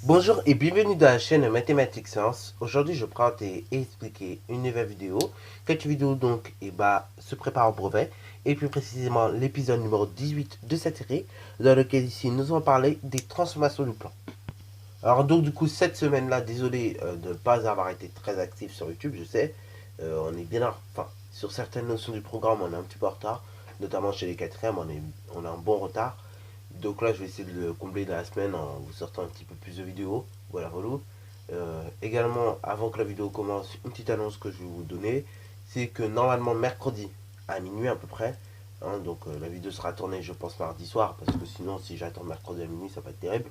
Bonjour et bienvenue dans la chaîne Mathématiques Science. Aujourd'hui, je présente et expliquer une nouvelle vidéo. Quelques vidéos donc se préparent au brevet et plus précisément l'épisode numéro 18 de cette série dans lequel ici nous allons parler des transformations du plan. Alors donc du coup cette semaine-là, désolé de ne pas avoir été très actif sur YouTube, je sais. On est bien enfin sur certaines notions du programme on est un petit peu en retard, notamment chez les quatrièmes on a un bon retard. Donc là, je vais essayer de le combler dans la semaine en vous sortant un petit peu plus de vidéos. Voilà, voilà. Également, avant que la vidéo commence, une petite annonce que je vais vous donner. C'est que normalement, mercredi, à minuit à peu près, hein, donc la vidéo sera tournée, je pense, mardi soir, parce que sinon, si j'attends mercredi à minuit, ça va être terrible.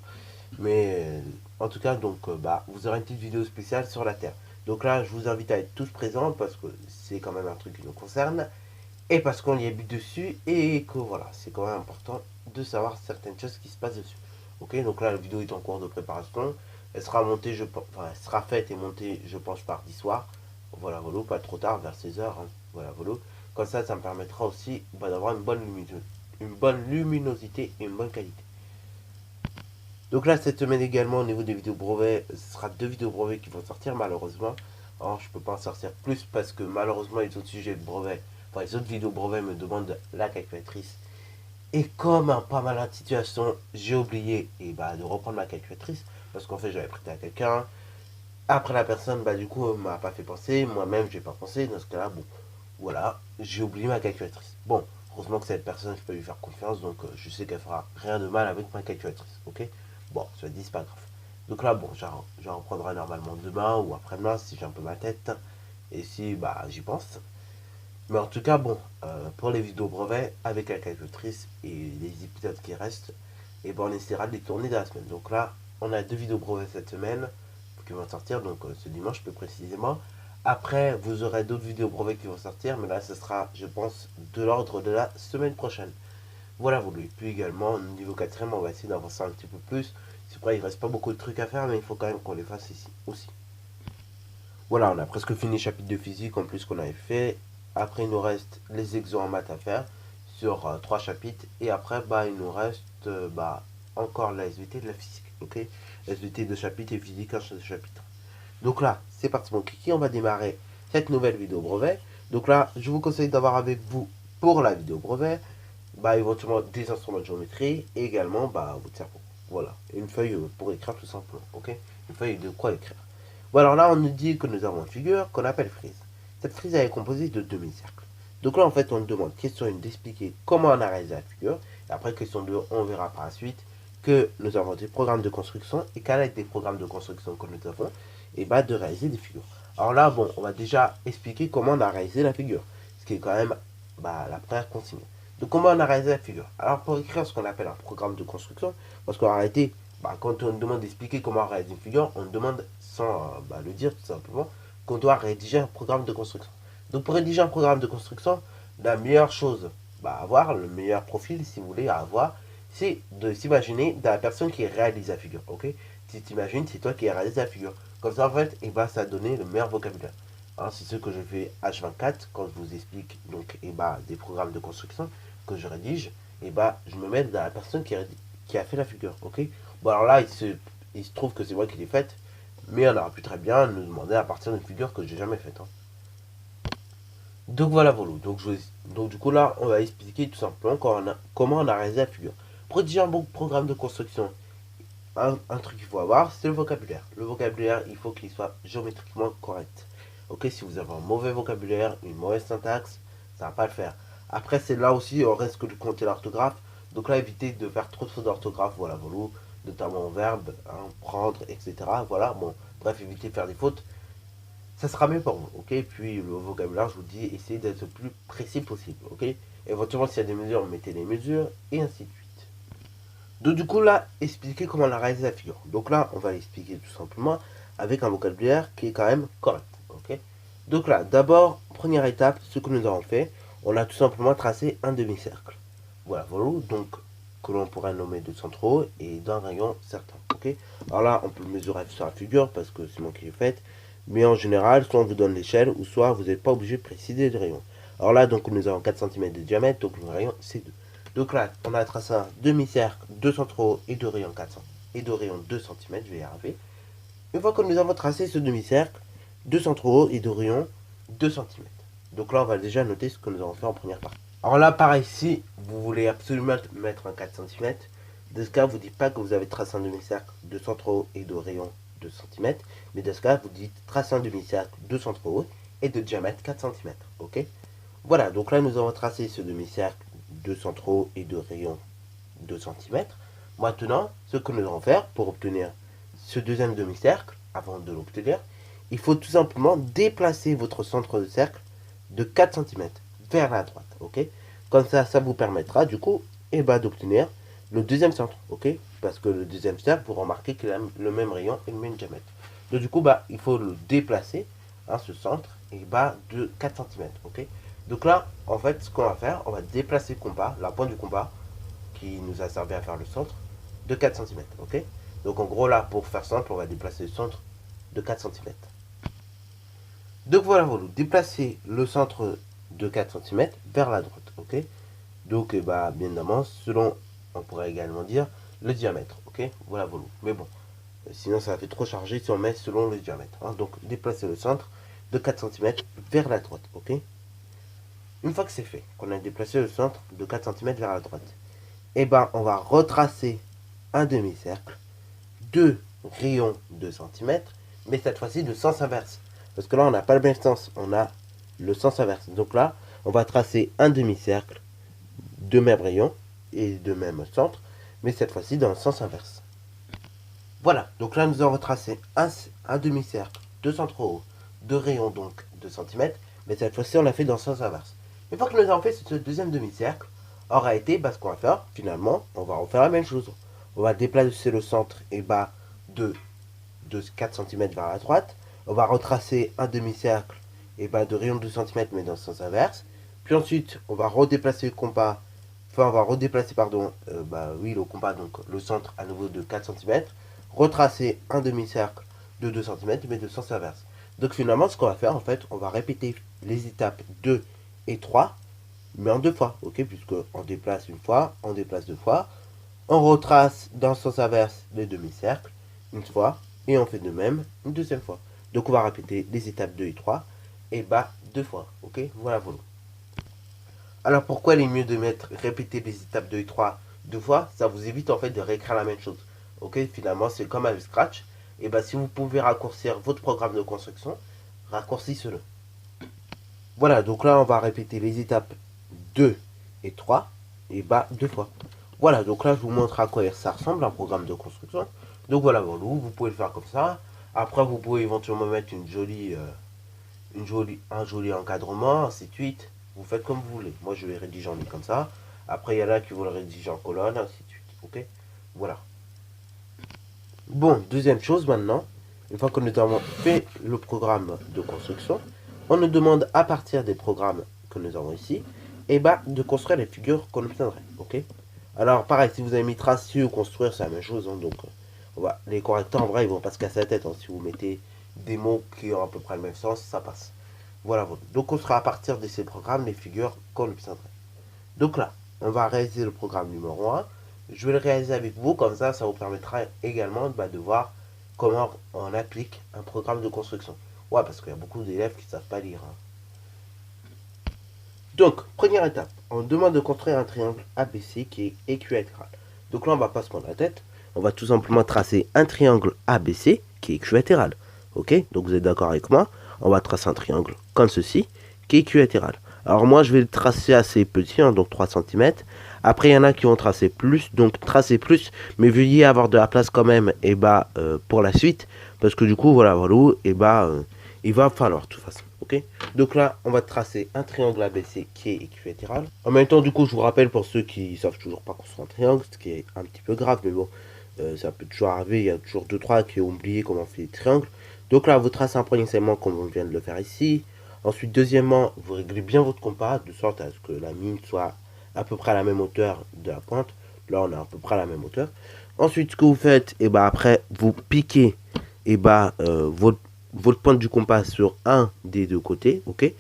Mais en tout cas, donc, vous aurez une petite vidéo spéciale sur la Terre. Donc là, je vous invite à être tous présents, parce que c'est quand même un truc qui nous concerne et parce qu'on y habite dessus et que voilà, c'est quand même important de savoir certaines choses qui se passent dessus. Ok, donc là la vidéo est en cours de préparation. Elle sera montée, enfin, elle sera faite et montée, je pense, mardi soir. Voilà, voilà, pas trop tard, vers 16h. Hein. Voilà, voilà. Comme ça me permettra aussi d'avoir une bonne luminosité et une bonne qualité. Donc là, cette semaine également, au niveau des vidéos brevets, ce sera 2 vidéos brevets qui vont sortir malheureusement. Alors, je peux pas en sortir plus parce que malheureusement, les autres sujets de brevet, enfin les autres vidéos brevets me demandent la calculatrice. Et comme en pas mal de situations, j'ai oublié de reprendre ma calculatrice parce qu'en fait, j'avais prêté à quelqu'un. Après, la personne, du coup, m'a pas fait penser. Moi-même, j'ai pas pensé. Dans ce cas-là, bon, voilà, j'ai oublié ma calculatrice. Bon, heureusement que cette personne, je peux lui faire confiance, donc je sais qu'elle fera rien de mal avec ma calculatrice, ok. Bon, ça dit, c'est pas grave. Donc là, bon, j'en reprendrai normalement demain ou après-demain si j'ai un peu ma tête et si j'y pense. Mais en tout cas, bon, pour les vidéos brevets, avec la calculatrice et les épisodes qui restent, et on essaiera de les tourner dans la semaine. Donc là, on a 2 vidéos brevets cette semaine qui vont sortir, donc ce dimanche plus précisément. Après, vous aurez d'autres vidéos brevets qui vont sortir, mais là, ce sera, je pense, de l'ordre de la semaine prochaine. Voilà, vous Et puis également, au niveau quatrième, on va essayer d'avancer un petit peu plus. C'est vrai, il reste pas beaucoup de trucs à faire, mais il faut quand même qu'on les fasse ici aussi. Voilà, on a presque fini le chapitre de physique en plus qu'on avait fait. Après, il nous reste les exos en maths à faire sur 3 chapitres. Et après, il nous reste encore la SVT de la physique. Ok, SVT de chapitre et physique un chapitre. Donc là, c'est parti mon kiki, on va démarrer cette nouvelle vidéo brevet. Donc là, je vous conseille d'avoir avec vous pour la vidéo brevet, éventuellement des instruments de géométrie et également votre cerveau. Voilà, une feuille pour écrire tout simplement, ok. Une feuille de quoi écrire. Bon alors là, on nous dit que nous avons une figure qu'on appelle frise. Cette frise elle est composée de demi-cercles. Donc là, en fait, on nous demande, question 1, d'expliquer comment on a réalisé la figure. Et après, question 2, on verra par la suite que nous avons des programmes de construction et qu'avec des programmes de construction que nous avons, de réaliser des figures. Alors là, bon, on va déjà expliquer comment on a réalisé la figure, ce qui est quand même la première consigne. Donc comment on a réalisé la figure. Alors pour écrire ce qu'on appelle un programme de construction, parce qu'en réalité, quand on nous demande d'expliquer comment réaliser une figure, on nous demande, sans le dire tout simplement, qu'on doit rédiger un programme de construction. Donc pour rédiger un programme de construction, la meilleure chose à avoir, le meilleur profil si vous voulez à avoir, c'est de s'imaginer de la personne qui réalise la figure. Ok, si tu t'imagines, c'est toi qui réalise la figure. Comme ça, en fait, ça donner le meilleur vocabulaire. Hein, c'est ce que je fais H24 quand je vous explique donc, des programmes de construction que je rédige. Je me mets dans la personne qui a fait la figure. Ok. Bon, alors là, il se trouve que c'est moi qui l'ai faite, mais on aurait pu très bien nous demander à partir d'une figure que j'ai jamais faite. Hein. Donc voilà, voilà. Donc du coup là, on va expliquer tout simplement comment on a réalisé la figure. Pour rédiger un bon programme de construction, un truc qu'il faut avoir, c'est le vocabulaire. Le vocabulaire, il faut qu'il soit géométriquement correct. Ok, si vous avez un mauvais vocabulaire, une mauvaise syntaxe, ça va pas le faire. Après, c'est là aussi, on risque de compter l'orthographe. Donc là, évitez de faire trop de fautes d'orthographe, voilà, voilà, notamment en verbe, hein, prendre, etc. Voilà, bon, bref, évitez de faire des fautes. Ça sera mieux pour vous, ok. Puis le vocabulaire, je vous dis, essayez d'être le plus précis possible, ok. Éventuellement, s'il y a des mesures, mettez les mesures, et ainsi de suite. Donc du coup là, expliquer comment on a réalisé la figure. Donc là, on va expliquer tout simplement avec un vocabulaire qui est quand même correct. Ok. Donc là, d'abord, première étape, ce que nous avons fait, on a tout simplement tracé un demi-cercle. Voilà, voilà, donc que l'on pourrait nommer de centraux et d'un rayon certain. Ok. Alors là, on peut mesurer sur la figure parce que c'est moi qui l'ai faite. Mais en général, soit on vous donne l'échelle, ou soit vous n'êtes pas obligé de préciser le rayon. Alors là, donc nous avons 4 cm de diamètre, donc le rayon c'est 2. Donc là, on a tracé un demi-cercle, 2 centraux et 2 rayons 400. et de rayon 2 cm, je vais y arriver. Une fois que nous avons tracé ce demi-cercle, 2 centres hauts et de rayon 2 cm. Donc là, on va déjà noter ce que nous avons fait en première partie. Alors là, pareil, si vous voulez absolument mettre un 4 cm, dans ce cas, vous ne dites pas que vous avez tracé un demi-cercle, 2 centres hauts et de rayon 2 cm, mais dans ce cas, vous dites tracer un demi-cercle, 2 centres hauts et de diamètre 4 cm. Ok. Voilà, donc là, nous avons tracé ce demi-cercle, 2 centres hauts et de rayon 2 cm. Maintenant, ce que nous allons faire pour obtenir ce deuxième demi-cercle, avant de l'obtenir, il faut tout simplement déplacer votre centre de cercle de 4 cm vers la droite, ok. Comme ça vous permettra du coup d'obtenir le deuxième centre, ok. Parce que le deuxième cercle, vous remarquez qu'il a le même rayon et le même diamètre. Donc du coup, il faut le déplacer, ce centre, de 4 cm, ok. Donc là, en fait, ce qu'on va faire, on va déplacer le compas, la pointe du compas, qui nous a servi à faire le centre, de 4 cm, ok. Donc en gros là, pour faire simple, on va déplacer le centre de 4 cm. Donc voilà, vous déplacez le centre de 4 cm vers la droite, ok. Donc bien évidemment, selon, on pourrait également dire, le diamètre, ok. Voilà, voilà. Mais bon, sinon ça fait trop chargé si on met selon le diamètre. Hein. Donc déplacez le centre de 4 cm vers la droite, ok. Une fois que c'est fait, qu'on a déplacé le centre de 4 cm vers la droite, on va retracer un demi-cercle, 2 rayons de centimètres, mais cette fois-ci de sens inverse. Parce que là, on n'a pas le même sens, on a le sens inverse. Donc là, on va tracer un demi-cercle de même rayon et de même centre, mais cette fois-ci dans le sens inverse. Voilà, donc là, nous avons tracé un demi-cercle de centre haut, de rayon donc de centimètres, mais cette fois-ci, on l'a fait dans le sens inverse. Une fois que nous avons fait ce deuxième demi-cercle, en réalité, ce qu'on va faire, finalement, on va refaire la même chose. On va déplacer le centre de 4 cm vers la droite. On va retracer un demi-cercle de rayon de 2 cm mais dans le sens inverse. Puis ensuite, on va redéplacer le compas. Enfin, on va redéplacer, le compas, donc le centre à nouveau de 4 cm. Retracer un demi-cercle de 2 cm mais de sens inverse. Donc finalement, ce qu'on va faire, en fait, on va répéter les étapes 2 et 3, mais en 2 fois, ok, puisque on déplace une fois, on déplace 2 fois. On retrace dans le sens inverse les demi-cercles une fois et on fait de même une deuxième fois. Donc on va répéter les étapes 2 et 3 et 2 fois. Ok, voilà, voilà. Alors pourquoi il est mieux de répéter les étapes 2 et 3 2 fois? Ça vous évite en fait de réécrire la même chose. Ok, finalement c'est comme avec Scratch. Et si vous pouvez raccourcir votre programme de construction, raccourcissez-le. Voilà, donc là on va répéter les étapes 2 et 3 et 2 fois. Voilà, donc là je vous montre à quoi ça ressemble un programme de construction. Donc voilà, vous pouvez le faire comme ça. Après vous pouvez éventuellement mettre un joli encadrement, ainsi de suite. Vous faites comme vous voulez. Moi je vais rédiger en ligne comme ça. Après il y en a qui vont le rédiger en colonne, ainsi de suite. Ok, voilà. Bon, deuxième chose maintenant. Une fois que nous avons fait le programme de construction, on nous demande à partir des programmes que nous avons ici, de construire les figures qu'on obtiendrait. Ok. Alors pareil, si vous avez mis tracer ou construire, c'est la même chose. Hein, donc les correcteurs en vrai ils vont pas se casser la tête. Hein, si vous mettez des mots qui ont à peu près le même sens, ça passe. Voilà, voilà. Donc on sera à partir de ces programmes les figures qu'on obtiendrait. Donc là, on va réaliser le programme numéro 1. Je vais le réaliser avec vous, comme ça vous permettra également de voir comment on applique un programme de construction. Ouais, parce qu'il y a beaucoup d'élèves qui ne savent pas lire. Hein. Donc, première étape, on demande de construire un triangle ABC qui est équilatéral. Donc là, on ne va pas se prendre la tête. On va tout simplement tracer un triangle ABC qui est équilatéral. Ok, donc vous êtes d'accord avec moi? On va tracer un triangle comme ceci qui est équilatéral. Alors moi, je vais le tracer assez petit, hein, donc 3 cm. Après, il y en a qui vont tracer plus, donc tracer plus. Mais veuillez avoir de la place quand même pour la suite. Parce que du coup, voilà, il va falloir de toute façon. Ok, donc là, on va tracer un triangle ABC qui est équilatéral. En même temps, du coup, je vous rappelle pour ceux qui savent toujours pas construire un triangle, ce qui est un petit peu grave, mais bon, ça peut toujours arriver. Il y a toujours 2-3 qui ont oublié comment on fait les triangles. Donc là, vous tracez un premier segment comme on vient de le faire ici. Ensuite, deuxièmement, vous réglez bien votre compas de sorte à ce que la mine soit à peu près à la même hauteur de la pointe. Là, on est à peu près à la même hauteur. Ensuite, ce que vous faites, après, vous piquez votre pointe du compas sur un des deux côtés, ok.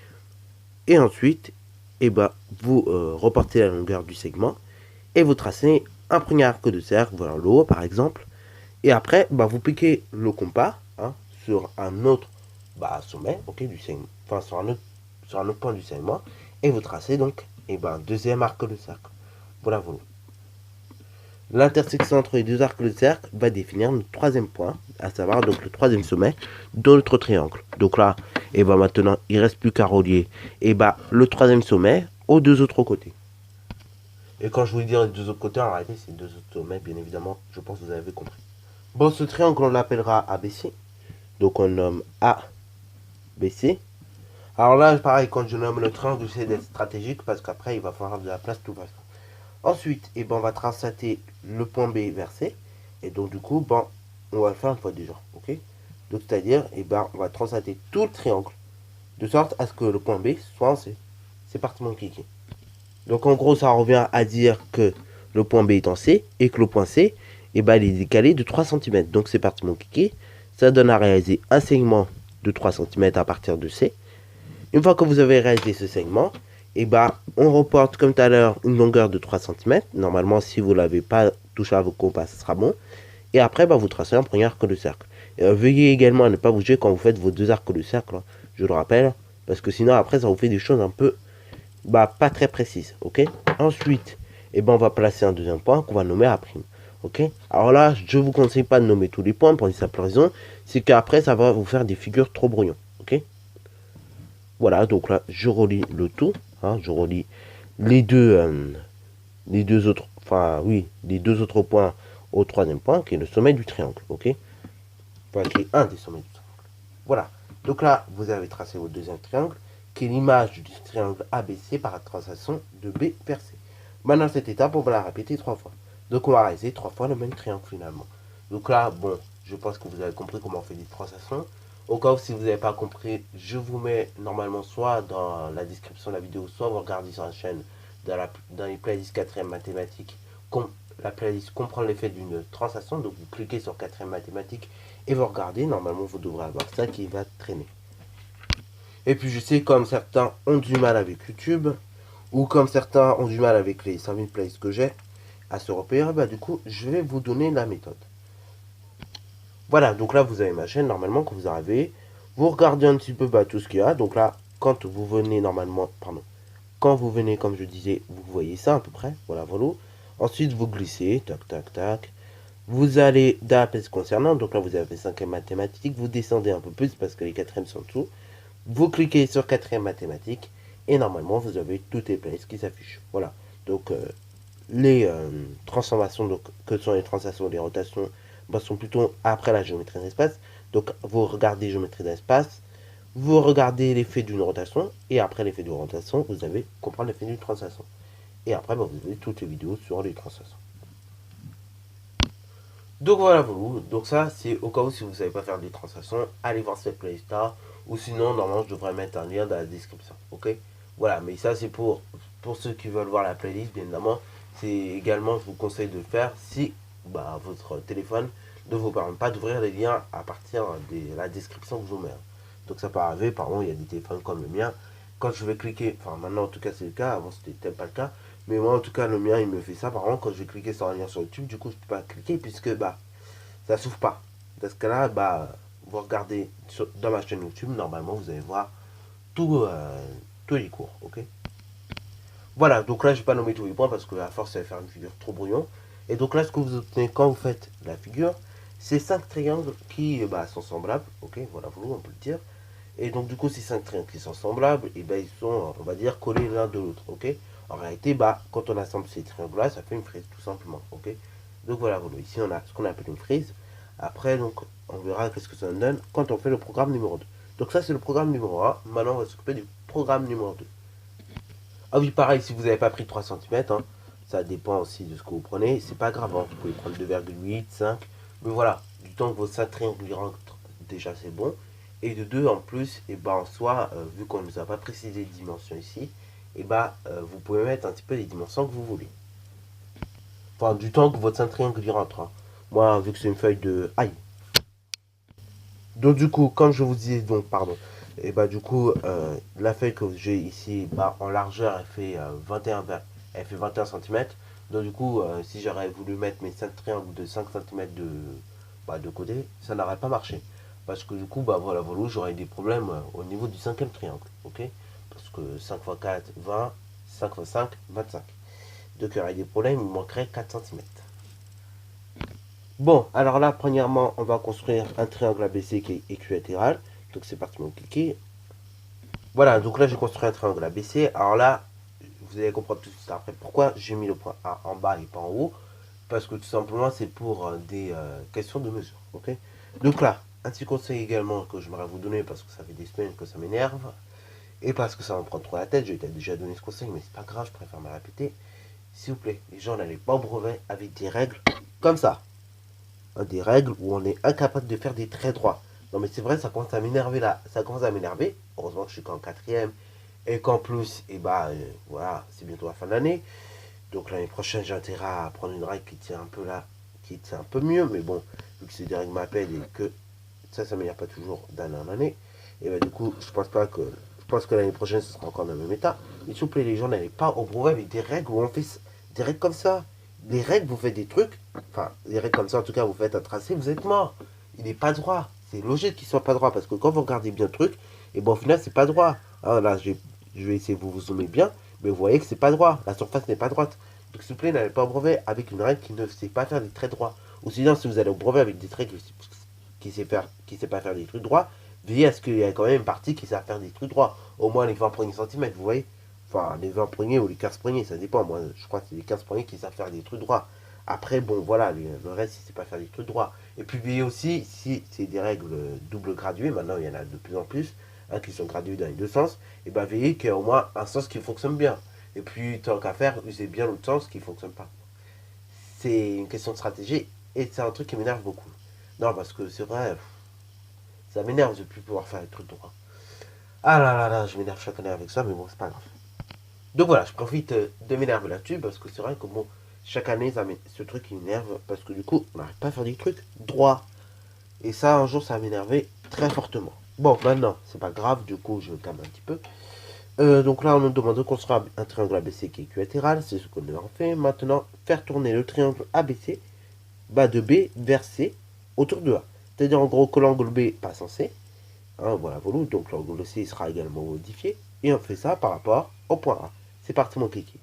Et ensuite, vous reportez la longueur du segment et vous tracez un premier arc de cercle, voilà le haut par exemple. Et après, bah, vous piquez le compas hein, sur un autre sommet, ok, du segment, enfin sur un autre point du segment, et vous tracez donc deuxième arc de cercle. Voilà, voilà. L'intersection entre les deux arcs de cercle va définir le troisième point, à savoir donc le troisième sommet de notre triangle. Donc là, maintenant, il ne reste plus qu'à relier le troisième sommet aux deux autres côtés. Et quand je vous dis les deux autres côtés, en réalité, c'est deux autres sommets, bien évidemment, je pense que vous avez compris. Bon, ce triangle, on l'appellera ABC. Donc on nomme ABC. Alors là, pareil, quand je nomme le triangle, j'essaie d'être stratégique parce qu'après, il va falloir de la place tout va. Ensuite, on va tracer le point B vers C. Et donc, du coup, on va le faire une fois déjà. Ok. Donc, c'est-à-dire, on va tracer tout le triangle de sorte à ce que le point B soit en C. C'est parti, mon kiki. Donc, en gros, ça revient à dire que le point B est en C et que le point C, il est décalé de 3 cm. Donc, c'est parti, mon kiki. Ça donne à réaliser un segment de 3 cm à partir de C. Une fois que vous avez réalisé ce segment, on reporte comme tout à l'heure une longueur de 3 cm. Normalement, si vous ne l'avez pas touché à vos compas, ce sera bon. Et après, vous tracez un premier arc de cercle. Veuillez également ne pas bouger quand vous faites vos deux arcs de cercle, hein, je le rappelle, parce que sinon, après, ça vous fait des choses un peu pas très précises. Ok. Ensuite, on va placer un deuxième point qu'on va nommer A'. Ok. Alors là, je ne vous conseille pas de nommer tous les points pour une simple raison, c'est qu'après, ça va vous faire des figures trop brouillons. Ok. Voilà, donc là, je relis le tout. Hein, je relis les deux autres, les deux autres points au troisième point, qui est le sommet du triangle. Ok. Enfin, qui est un des sommets du triangle. Voilà. Donc là, vous avez tracé votre deuxième triangle, qui est l'image du triangle ABC par la translation de B vers C. Maintenant, cette étape, on va la répéter 3 fois. Donc, on va réaliser 3 fois le même triangle finalement. Donc là, bon, je pense que vous avez compris comment on fait des translations. Au cas où, si vous n'avez pas compris, je vous mets normalement soit dans la description de la vidéo, soit vous regardez sur la chaîne, dans les playlists 4ème mathématiques, la playlist comprend l'effet d'une translation. Donc, vous cliquez sur 4ème mathématiques et vous regardez. Normalement, vous devrez avoir ça qui va traîner. Et puis, je sais, comme certains ont du mal avec YouTube, ou comme certains ont du mal avec les 5000 playlists que j'ai à se repérer, du coup, je vais vous donner la méthode. Voilà, donc là, vous avez ma chaîne, normalement, quand vous arrivez, vous regardez un petit peu tout ce qu'il y a. Donc là, quand vous venez, quand vous venez, comme je disais, vous voyez ça à peu près, voilà, voilà. Ensuite, vous glissez, tac, tac, tac. Vous allez dans la pièce concernante, donc là, vous avez 5ème mathématiques, vous descendez un peu plus parce que les 4ème sont en dessous. Vous cliquez sur 4ème mathématiques, et normalement, vous avez toutes les places qui s'affichent. Voilà, donc les transformations, donc que sont les translations, les rotations, sont plutôt après la géométrie d'espace. Donc vous regardez géométrie d'espace, vous regardez l'effet d'une rotation, et après l'effet d'une rotation, vous allez comprendre l'effet d'une translation. Et après, vous avez toutes les vidéos sur les translations. Donc voilà, vous. Donc ça, c'est au cas où si vous ne savez pas faire des translations, allez voir cette playlist là. Ou sinon, normalement, je devrais mettre un lien dans la description. Ok. Voilà, mais ça, c'est pour ceux qui veulent voir la playlist, bien évidemment. C'est également, je vous conseille de le faire si votre téléphone ne vous permet pas d'ouvrir les liens à partir de la description que je vous mets. Donc ça peut arriver, par exemple, il y a des téléphones comme le mien. Quand je vais cliquer, enfin maintenant en tout cas c'est le cas, avant c'était peut-être pas le cas, mais moi en tout cas le mien il me fait ça. Par exemple, quand je vais cliquer sur un lien sur YouTube, du coup je peux pas cliquer puisque ça s'ouvre pas. Dans ce cas là, vous regardez dans ma chaîne YouTube, normalement vous allez voir tous les cours, ok. Voilà, donc là je vais pas nommer tous les points parce que à force ça va faire une figure trop brouillon. Et donc là ce que vous obtenez quand vous faites la figure, c'est 5 triangles qui sont semblables, ok, voilà, on peut le dire. Et donc du coup ces 5 triangles qui sont semblables, et ils sont, on va dire, collés l'un de l'autre, ok. En réalité, quand on assemble ces triangles là, ça fait une frise tout simplement, ok. Donc voilà, ici on a ce qu'on appelle une frise. Après, donc, on verra qu'est-ce que ça donne quand on fait le programme numéro 2. Donc ça c'est le programme numéro 1, maintenant on va s'occuper du programme numéro 2. Ah oui, pareil, si vous n'avez pas pris 3 cm, hein, ça dépend aussi de ce que vous prenez, c'est pas grave, hein, vous pouvez prendre 2,8, 5, mais voilà, du temps que vos 5 triangles rentrent, déjà c'est bon. Et de 2 en plus, et en soi, vu qu'on ne nous a pas précisé les dimensions ici, vous pouvez mettre un petit peu les dimensions que vous voulez. Enfin, du temps que votre 5 triangles rentre. Hein. Moi, vu que c'est une feuille de... Aïe. Donc du coup, comme je vous disais, donc, pardon, et du coup, la feuille que j'ai ici, en largeur, elle fait 21 cm. Donc du coup, si j'aurais voulu mettre mes 5 triangles de 5 cm bah, de côté, ça n'aurait pas marché. Parce que du coup, bah voilà, voilà, j'aurais des problèmes au niveau du cinquième triangle, ok? Parce que 5 x 4, 20, 5 x 5, 25. Donc il y aurait des problèmes, il manquerait 4 centimètres. Bon, alors là, premièrement, on va construire un triangle ABC qui est équilatéral. Donc c'est parti, mon cliquer. Voilà, donc là j'ai construit un triangle ABC. Alors là, vous allez comprendre tout de suite après pourquoi j'ai mis le point A en bas et pas en haut. Parce que tout simplement c'est pour des questions de mesure. Ok. Donc là, un petit conseil également que j'aimerais vous donner parce que ça fait des semaines que ça m'énerve. Et parce que ça me prend trop la tête, j'ai déjà donné ce conseil, mais c'est pas grave, je préfère me répéter. S'il vous plaît, les gens n'allez pas au brevet avec des règles comme ça. Des règles où on est incapable de faire des traits droits. Non mais c'est vrai, ça commence à m'énerver là. Ça commence à m'énerver. Heureusement que je suis qu'en quatrième. Et qu'en plus, et bah voilà, c'est bientôt la fin de l'année. Donc l'année prochaine, j'ai intérêt à prendre une règle qui tient un peu là, qui tient un peu mieux. Mais bon, vu que c'est des règles m'appellent et que ça m'énerve pas toujours d'année en année. Et bah du coup, je pense que l'année prochaine, ce sera encore dans le même état. Mais s'il vous plaît, les gens n'allez pas au brevet avec des règles où on fait des règles comme ça. Les règles, vous faites des trucs, enfin, les règles comme ça, en tout cas, vous faites un tracé, vous êtes mort. Il n'est pas droit. C'est logique qu'il soit pas droit parce que quand vous regardez bien le truc, et bon, au final, c'est pas droit. Alors là, je vais essayer de vous zoomer bien, mais vous voyez que c'est pas droit. La surface n'est pas droite. Donc, s'il vous plaît, n'allez pas au brevet avec une règle qui ne sait pas faire des traits droits. Ou sinon, si vous allez au brevet avec des traits qui sait pas faire des trucs droits, veillez à ce qu'il y ait quand même une partie qui sait faire des trucs droits. Au moins les 20 premiers centimètres, vous voyez. Enfin, les 20 premiers ou les 15 premiers, ça dépend. Moi, je crois que c'est les 15 premiers qui savent faire des trucs droits. Après, bon, voilà, le reste, il sait pas faire des trucs droits. Et puis, veillez aussi, si c'est des règles double graduées, maintenant, il y en a de plus en plus, hein, qui sont graduées dans les deux sens, et bien, veillez qu'il y ait au moins un sens qui fonctionne bien. Et puis, tant qu'à faire, usez bien l'autre sens qui fonctionne pas. C'est une question de stratégie, et c'est un truc qui m'énerve beaucoup. Non, parce que c'est vrai, ça m'énerve de ne plus pouvoir faire les trucs droits. Ah là là là, je m'énerve chaque année avec ça, mais bon, c'est pas grave. Donc voilà, je profite de m'énerver là-dessus parce que c'est vrai que bon, chaque année, ce truc il m'énerve parce que du coup, on n'arrive pas à faire des trucs droits. Et ça, un jour, ça va m'énerver très fortement. Bon, maintenant, c'est pas grave, du coup, je me calme un petit peu. Donc là, on nous demande de construire un triangle ABC qui est équilatéral, c'est ce qu'on a fait. Maintenant, faire tourner le triangle ABC, bas de B vers C, autour de A. C'est-à-dire en gros que l'angle B passe en C. Hein, voilà, voilà, donc l'angle C sera également modifié. Et on fait ça par rapport au point A. C'est parti mon kiki.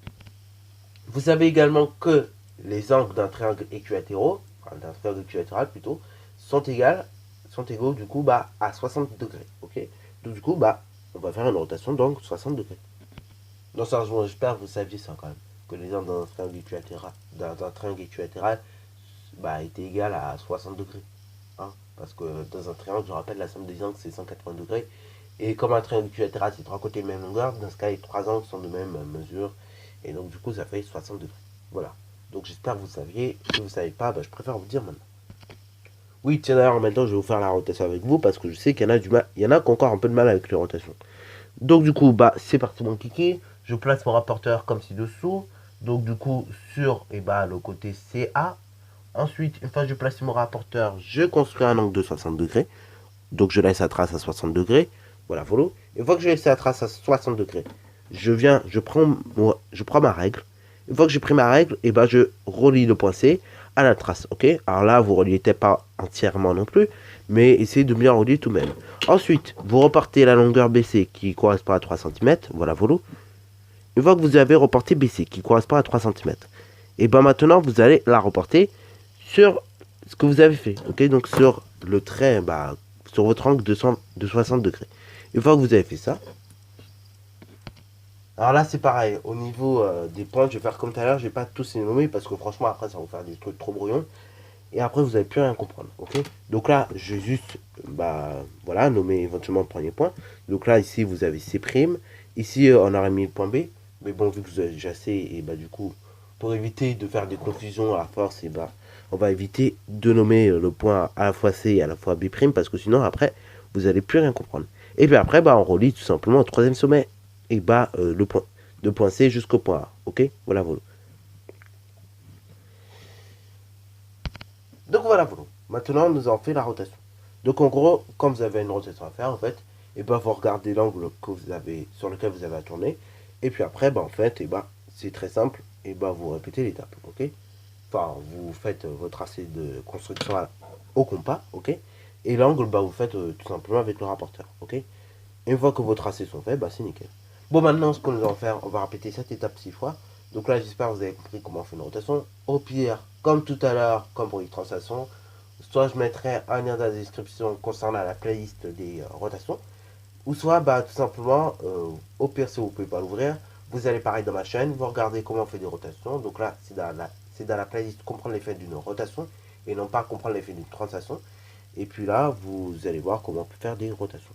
Vous savez également que les angles d'un triangle équilatéral, enfin, d'un triangle équilatéral plutôt, sont égaux du coup bah, à 60 degrés. Ok. Donc du coup bah on va faire une rotation donc 60 degrés. Non sérieusement, j'espère que vous saviez ça quand même. Que les angles d'un triangle équilatéral bah, étaient égales à 60 degrés. Hein, parce que dans un triangle, je rappelle, la somme des angles c'est 180 degrés. Et comme un triangle équilatéral, c'est trois côtés de même longueur, dans ce cas, les trois angles sont de même mesure. Et donc, du coup, ça fait 60 degrés. Voilà. Donc, j'espère que vous saviez. Si vous ne savez pas, bah, je préfère vous dire maintenant. Oui, tiens, d'ailleurs, maintenant, je vais vous faire la rotation avec vous parce que je sais qu'il y en a du mal. Il y en a qui ont encore un peu de mal avec les rotations. Donc, du coup, bah, c'est parti, mon kiki. Je place mon rapporteur comme ci-dessous. Donc, du coup, sur le côté CA. Ensuite, une fois que je place mon rapporteur, je construis un angle de 60 degrés. Donc, je laisse la trace à 60 degrés. Voilà, voilà. Une fois que j'ai laissé la trace à 60 degrés, je prends ma règle. Une fois que j'ai pris ma règle, et ben je relie le point C à la trace, ok. Alors là, vous ne reliez pas entièrement non plus, mais essayez de bien relier tout de même. Ensuite, vous repartez la longueur BC qui correspond à 3 cm, voilà, voilà. Une fois que vous avez reporté BC qui correspond à 3 cm, et ben maintenant, vous allez la reporter sur ce que vous avez fait, ok. Donc sur le trait, sur votre angle de 60 degrés. Une fois que vous avez fait ça, alors là c'est pareil, au niveau des points, je vais faire comme tout à l'heure, je vais pas tous les nommer parce que franchement après ça va vous faire des trucs trop brouillons. Et après vous n'allez plus rien comprendre, ok. Donc là, je vais juste, voilà, nommer éventuellement le premier point. Donc là, ici vous avez C', ici on aurait mis le point B. Mais bon, vu que vous avez déjà C, et du coup, pour éviter de faire des confusions à force, on va éviter de nommer le point à la fois C et à la fois B', parce que sinon après, vous n'allez plus rien comprendre. Et puis après, on relie tout simplement au troisième sommet. Et le point de point C jusqu'au point A. Ok. Voilà, voilà. Donc voilà, voilà. Maintenant, nous avons fait la rotation. Donc en gros, comme vous avez une rotation à faire, en fait, vous regardez l'angle que vous avez, sur lequel vous avez à tourner. Et puis après, en fait, c'est très simple. Et vous répétez l'étape. Ok. Enfin, vous faites votre tracé de construction au compas, ok. Et l'angle, bah, vous faites tout simplement avec le rapporteur, ok. Et une fois que vos tracés sont faits, bah, c'est nickel. Bon, maintenant, ce que nous allons faire, on va répéter cette étape 6 fois. Donc là, j'espère que vous avez compris comment on fait une rotation. Au pire, comme tout à l'heure, comme pour les translations, soit je mettrai un lien dans la description concernant la playlist des rotations, ou soit, bah, tout simplement, au pire, si vous ne pouvez pas l'ouvrir, vous allez pareil dans ma chaîne, vous regardez comment on fait des rotations. Donc là, c'est dans la playlist comprendre l'effet d'une rotation et non pas comprendre l'effet d'une translation. Et puis là, vous allez voir comment on peut faire des rotations.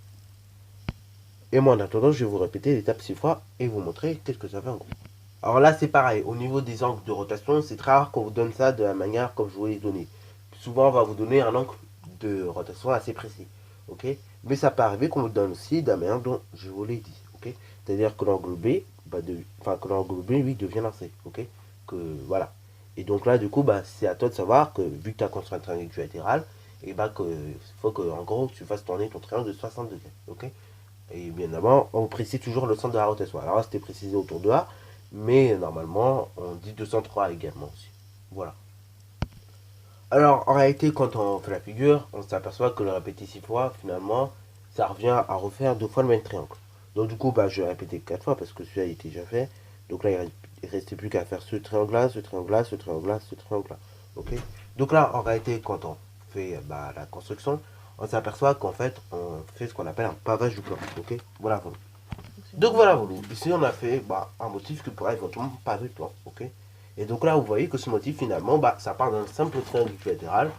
Et moi, en attendant, je vais vous répéter l'étape 6 fois et vous montrer qu'est-ce que ça fait en gros. Alors là, c'est pareil. Au niveau des angles de rotation, c'est très rare qu'on vous donne ça de la manière comme je vous l'ai donné. Souvent, on va vous donner un angle de rotation assez précis. Ok. Mais ça peut arriver qu'on vous donne aussi de la manière dont je vous l'ai dit. Ok. C'est-à-dire que l'angle B, que l'angle B, lui, devient lancé. Ok. Que voilà. Et donc là, du coup, bah, c'est à toi de savoir que vu que tu as construit un triangle équilatéral, et bah, que faut que, en gros, tu fasses tourner ton triangle de 60 degrés. Ok. Et bien évidemment, on précise toujours le centre de la rotation. Alors là, c'était précisé autour de A, mais normalement, on dit 203 également aussi. Voilà. Alors, en réalité, quand on fait la figure, on s'aperçoit que le répéter 6 fois, finalement, ça revient à refaire 2 fois le même triangle. Donc, du coup, bah, je vais répéter 4 fois parce que celui-là, il était déjà fait. Donc là, il ne restait plus qu'à faire ce triangle-là, ce triangle-là, ce triangle-là, ce triangle-là. Ok. Donc là, en réalité, quand on fait bah, la construction, on s'aperçoit qu'en fait, on fait ce qu'on appelle un pavage du plan. Ok. Voilà, voilà. Donc voilà, voilà. Ici, on a fait bah, un motif qui pourrait éventuellement paver le plan. Ok. Et donc là, vous voyez que ce motif, finalement, bah, ça part d'un simple triangle équilatéral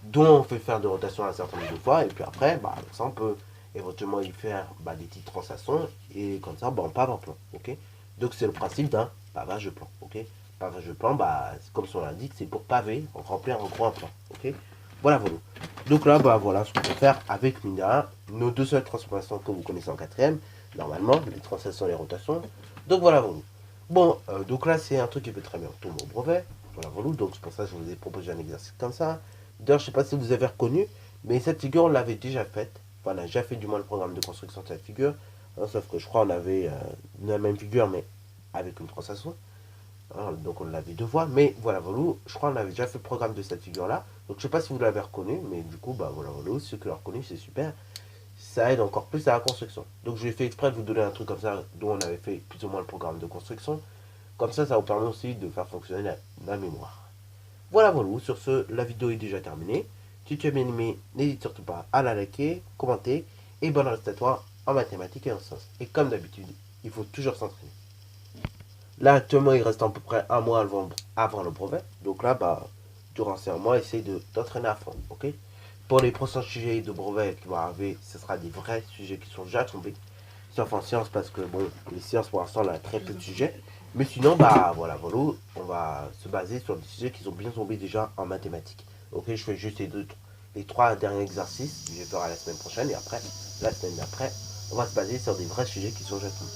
dont on fait faire des rotations un certain nombre de fois. Et puis après, bah, ça, on peut éventuellement y faire bah, des petites translations. Et comme ça, bah, on pave un plan. Ok. Donc c'est le principe d'un pavage de plan. Ok. Pavage de plan, bah, comme son l'indique, c'est pour paver, remplir en gros un plan. Ok. Voilà, voilà. Donc là, bah, voilà ce qu'on peut faire avec Mina. Nos deux seules transformations que vous connaissez en quatrième. Normalement, les translations et les rotations. Donc voilà, voilà. Bon, donc là, c'est un truc qui peut très bien tomber au brevet. Voilà, voilà. Donc c'est pour ça que je vous ai proposé un exercice comme ça. D'ailleurs, je ne sais pas si vous avez reconnu, mais cette figure, on l'avait déjà faite. Enfin, on a déjà fait du moins le programme de construction de cette figure. Hein, sauf que je crois qu'on avait la même figure, mais avec une translation. Hein, donc on l'avait 2 fois. Mais voilà, voilà. Je crois qu'on avait déjà fait le programme de cette figure-là. Donc je ne sais pas si vous l'avez reconnu, mais du coup, bah voilà, voilà. Ceux qui l'ont reconnu, c'est super. Ça aide encore plus à la construction. Donc j'ai fait exprès de vous donner un truc comme ça, dont on avait fait plus ou moins le programme de construction. Comme ça vous permet aussi de faire fonctionner la mémoire. Voilà, voilà. Sur ce, la vidéo est déjà terminée. Si tu as bien aimé, n'hésite surtout pas à la liker, commenter. Et bonne reste à toi en mathématiques et en sciences. Et comme d'habitude, il faut toujours s'entraîner. Là, actuellement, il reste à peu près un mois avant le brevet. Donc là, bah, durant ces un mois, essaye de t'entraîner à fond. Ok. Pour les prochains sujets de brevet qui vont arriver, ce sera des vrais sujets qui sont déjà tombés. Sauf en sciences, parce que bon, les sciences pour l'instant, on a très peu de sujets. Mais sinon, bah voilà, voilà, on va se baser sur des sujets qui sont bien tombés déjà en mathématiques. Ok, je fais juste les 3 derniers exercices, je les ferai la semaine prochaine, et après, la semaine d'après, on va se baser sur des vrais sujets qui sont déjà tombés.